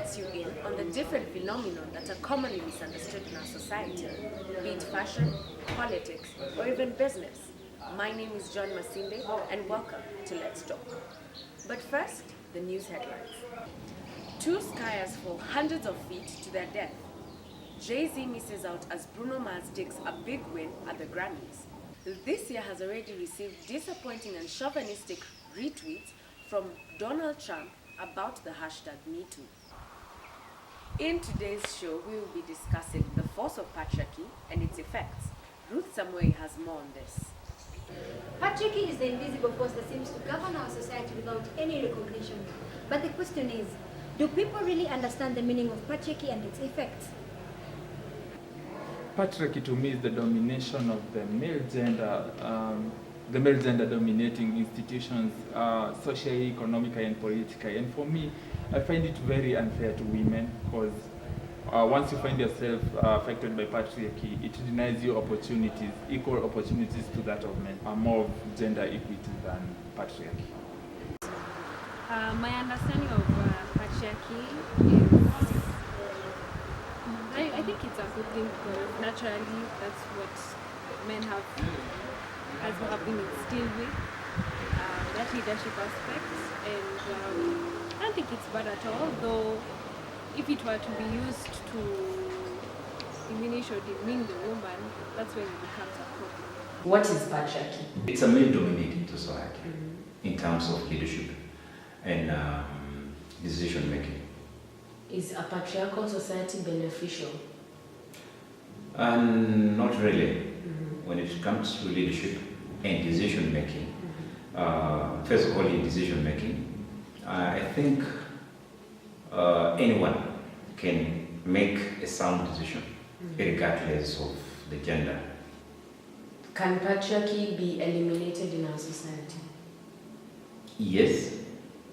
lets you in on the different phenomena that are commonly misunderstood in our society, be it fashion, politics, or even business. My name is John Masinde, and welcome to Let's Talk. But first, the news headlines. Two skiers fall hundreds of feet to their death. Jay-Z misses out as Bruno Mars takes a big win at the Grammys. This year has already received disappointing and chauvinistic retweets from Donald Trump about the hashtag #MeToo. In today's show, we will be discussing the force of patriarchy and its effects. Ruth Samuel has more on this. Patriarchy is the invisible force that seems to govern our society without any recognition. But the question is, do people really understand the meaning of patriarchy and its effects? Patriarchy to me is the domination of the male gender dominating institutions, socially, economically, and politically. And for me, I find it very unfair to women because once you find yourself affected by patriarchy, it denies you opportunities, equal opportunities to that of men, more of gender equity than patriarchy. My understanding of patriarchy is, I think it's a good thing because naturally that's what men have been instilled with, that leadership aspect, and I don't think it's bad at all, though if it were to be used to diminish or demean the woman, that's when it becomes a problem. What is patriarchy? It's a male-dominated society in terms of leadership and decision making. Is a patriarchal society beneficial? Not really. When it comes to leadership and decision making, first of all, in decision making, I think anyone can make a sound decision, regardless of the gender. Can patriarchy be eliminated in our society? Yes,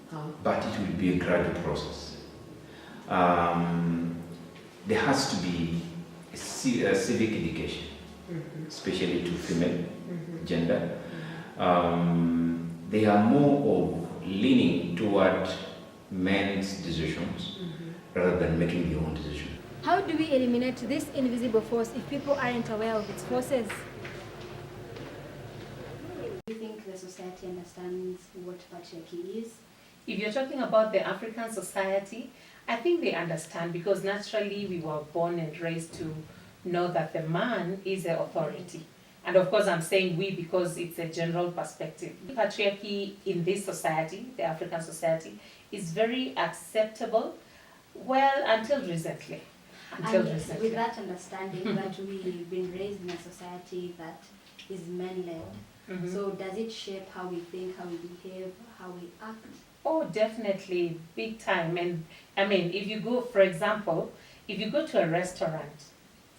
How? but it will be a gradual process. There has to be a civic education, especially to female gender. They are more of leaning toward men's decisions rather than making their own decision. How do we eliminate this invisible force if people aren't aware of its forces? Do you think the society understands what patriarchy is? If you're talking about the African society, I think they understand because naturally we were born and raised to know that the man is the authority. And of course I'm saying we because it's a general perspective. Patriarchy in this society, the African society, is very acceptable, well, until recently. With that understanding that we've been raised in a society that is men-led, so does it shape how we think, how we behave, how we act? Oh, definitely, big time. And I mean, if you go, for example, if you go to a restaurant,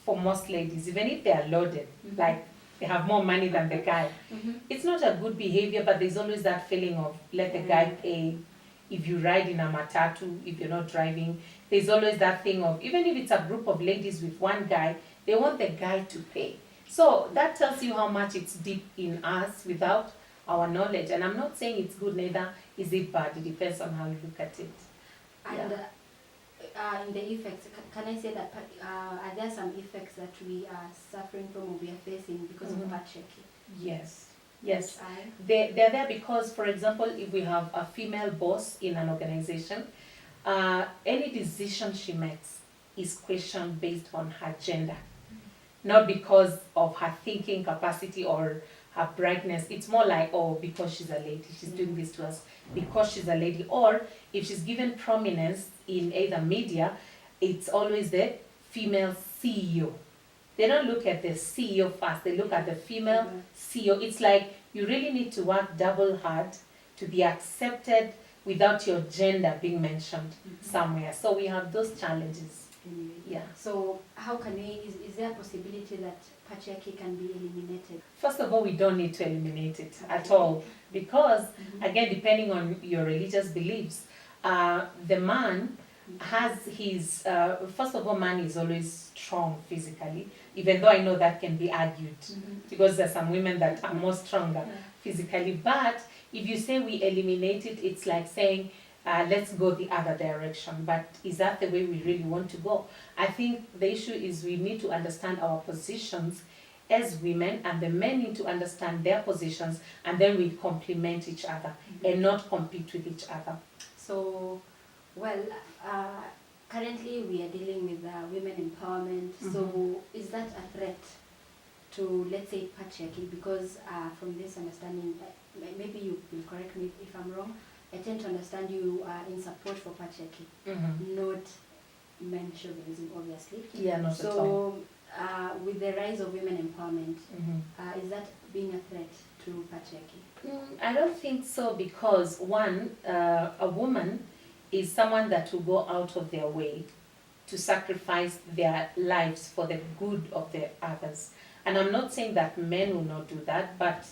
for most ladies, even if they are loaded, like they have more money than the guy, it's not a good behavior, but there's always that feeling of let the guy pay. If you ride in a matatu, if you're not driving, there's always that thing of, even if it's a group of ladies with one guy, they want the guy to pay. So that tells you how much it's deep in us without our knowledge. And I'm not saying it's good, neither is it bad. It depends on how you look at it. And in the effects, can I say that are there some effects that we are suffering from or we are facing because of patriarchy? Yes. They're there because, for example, if we have a female boss in an organization, any decision she makes is questioned based on her gender, not because of her thinking capacity or her brightness. It's more like, oh, because she's a lady, she's doing this to us because she's a lady. Or if she's given prominence in either media, it's always the female CEO. They don't look at the CEO first, they look at the female CEO. It's like you really need to work double hard to be accepted without your gender being mentioned somewhere. So we have those challenges. Yeah. So how can is there a possibility that patriarchy can be eliminated? First of all, we don't need to eliminate it at all because, again, depending on your religious beliefs, the man has his, first of all, man is always strong physically, even though I know that can be argued because there's some women that are more stronger physically. But if you say we eliminate it, it's like saying let's go the other direction. But is that the way we really want to go? I think the issue is we need to understand our positions as women, and the men need to understand their positions, and then we complement each other and not compete with each other. So, well, currently we are dealing with women empowerment. So, is that a threat to, let's say, patriarchy? Because from this understanding, maybe you will correct me if I'm wrong, I tend to understand you are in support for patriarchy, not men chauvinism, obviously. Yeah, not at all. So, with the rise of women empowerment, is that being a threat to patriarchy? I don't think so, because one, a woman is someone that will go out of their way to sacrifice their lives for the good of the others. And I'm not saying that men will not do that, but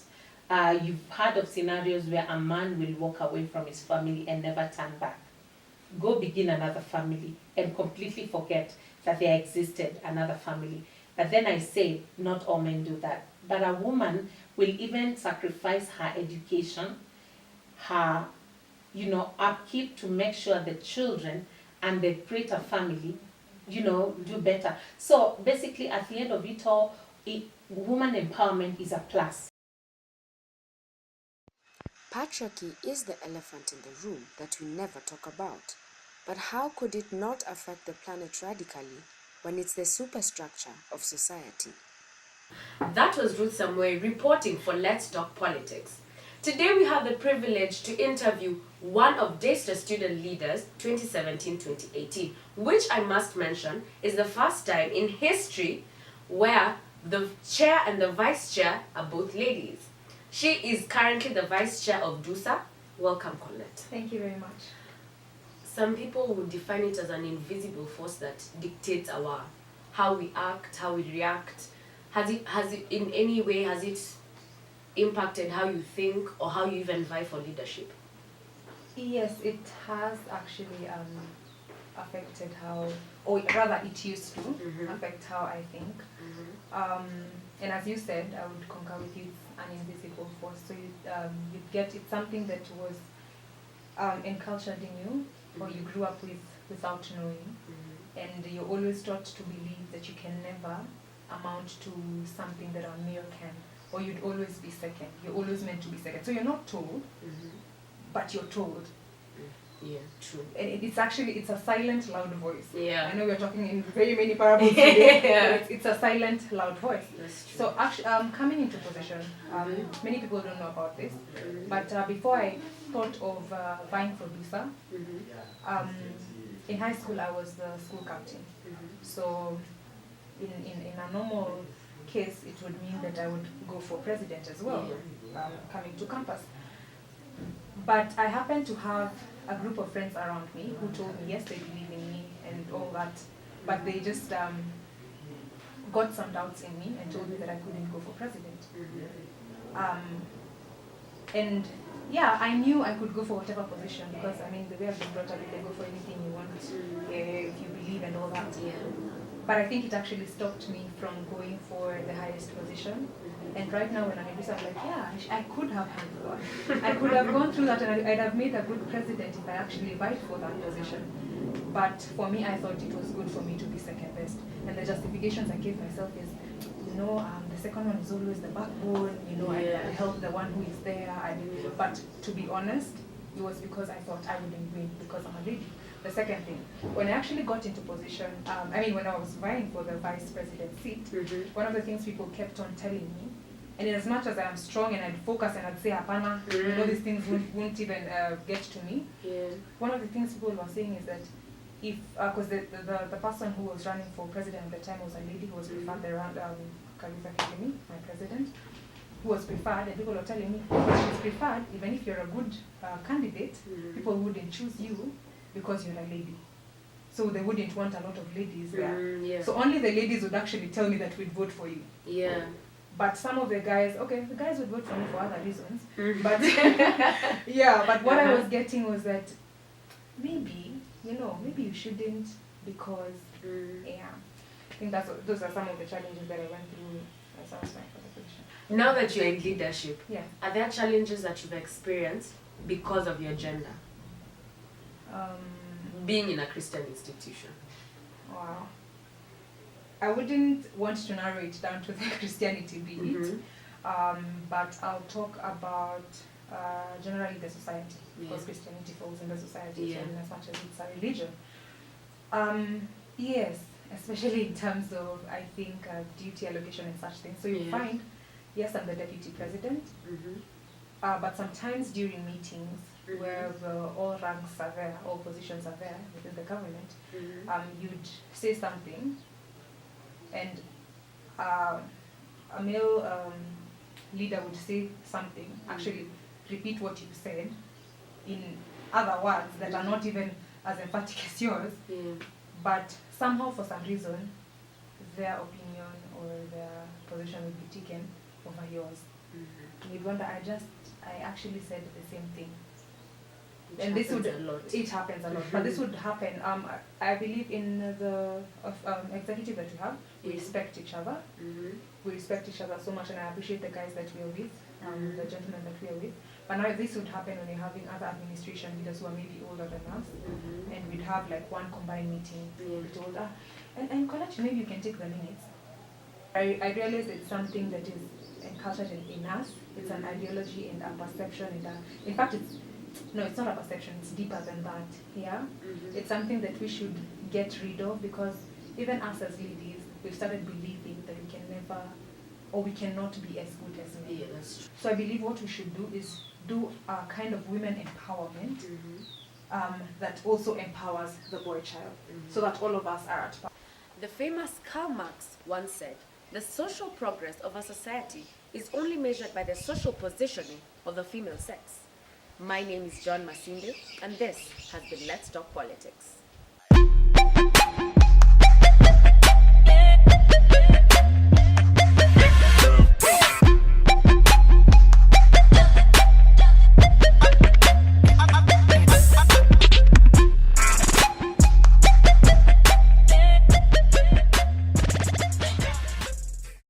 you've heard of scenarios where a man will walk away from his family and never turn back. Go begin another family and completely forget that there existed another family. But then I say, not all men do that. But a woman will even sacrifice her education, her, upkeep to make sure the children and the greater family, do better. So basically, at the end of it all, woman empowerment is a plus. Patriarchy is the elephant in the room that we never talk about. But how could it not affect the planet radically when it's the superstructure of society? That was Ruth Samuel reporting for Let's Talk Politics. Today we have the privilege to interview one of Daystar student leaders 2017-2018, which I must mention is the first time in history where the chair and the vice chair are both ladies. She is currently the vice chair of DUSA. Welcome, Colette. Thank you very much. Some people would define it as an invisible force that dictates how we act, how we react. Has it in any way, has it impacted how you think or how you even vie for leadership? Yes, it has actually affected how, or rather it used to affect how I think. And as you said, I would concur with you, it's an invisible force. So you get, it's something that was encultured in you, or you grew up with without knowing, and you're always taught to believe that you can never amount to something that a male can, or you'd always be second. You're always meant to be second. So you're not told, but you're told. Yeah, true. And it's a silent, loud voice. Yeah. I know we're talking in very many parables today, Yeah. but it's a silent, loud voice. That's true. So actually, coming into position, many people don't know about this, but before I thought of vying for DUSA, in high school I was the school captain. So in a normal case, it would mean that I would go for president as well, coming to campus. But I happened to have a group of friends around me who told me, yes, they believe in me and all that, but they just got some doubts in me and told me that I couldn't go for president. And yeah, I knew I could go for whatever position, because I mean, the way I've been brought up, you can go for anything you want if you believe and all that. Yeah. But I think it actually stopped me from going for the highest position. And right now when I'm in I'm like, yeah, I could have handled one. I could have gone through that, and I'd have made a good president if I actually vied for that position. But for me, I thought it was good for me to be second best. And the justifications I gave myself is, the second one is always the backbone, I help the one who is there. But to be honest, it was because I thought I wouldn't win because I'm a lady. The second thing, when I actually got into position, when I was vying for the vice president seat, one of the things people kept on telling me, and in as much as I am strong and I'd focus and I'd say, Hapana, these things won't even get to me. Yeah. One of the things people were saying is that if, because the person who was running for president at the time was a lady who was preferred around Khalifa Kagame, my president, who was preferred, and people were telling me, she's preferred, even if you're a good candidate, people wouldn't choose you because you're a lady. So they wouldn't want a lot of ladies there. Yeah. So only the ladies would actually tell me that we'd vote for you. Yeah. But some of the guys would vote for me for other reasons. But yeah, but what I was getting was that maybe you shouldn't, because I think those are some of the challenges that I went through as I was trying for the position. Now that you're in leadership, Yeah. are there challenges that you've experienced because of your gender? Being in a Christian institution. Wow. I wouldn't want to narrow it down to the Christianity bit, but I'll talk about generally the society, because Christianity falls in the society so in as much as it's a religion. Yes, especially in terms of, I think, duty allocation and such things. So you find, yes, I'm the deputy president, but sometimes during meetings where all ranks are there, all positions are there within the government, you'd say something, and a male leader would say something, actually repeat what you said in other words that are not even as emphatic as yours, but somehow for some reason their opinion or their position would be taken over yours. You'd wonder, I actually said the same thing. And this would, it happens a lot, but this would happen. I believe in the executive that we have, we respect each other. We respect each other so much, and I appreciate the guys that we are with, the gentlemen that we are with. But now this would happen when you're having other administration leaders who are maybe older than us, and we'd have like one combined meeting. We'd be told, and Kolachi, maybe you can take the minutes. I realize it's something that is enculturated in us. It's an ideology and a perception, and in fact, it's not a perception. It's deeper than that. Yeah, it's something that we should get rid of, because even us as ladies, we've started believing that we can never, or we cannot be as good as men. So I believe what we should do is do a kind of women empowerment that also empowers the boy child, so that all of us are at par. The famous Karl Marx once said, "The social progress of a society is only measured by the social positioning of the female sex." My name is John Masinde, and this has been Let's Talk Politics.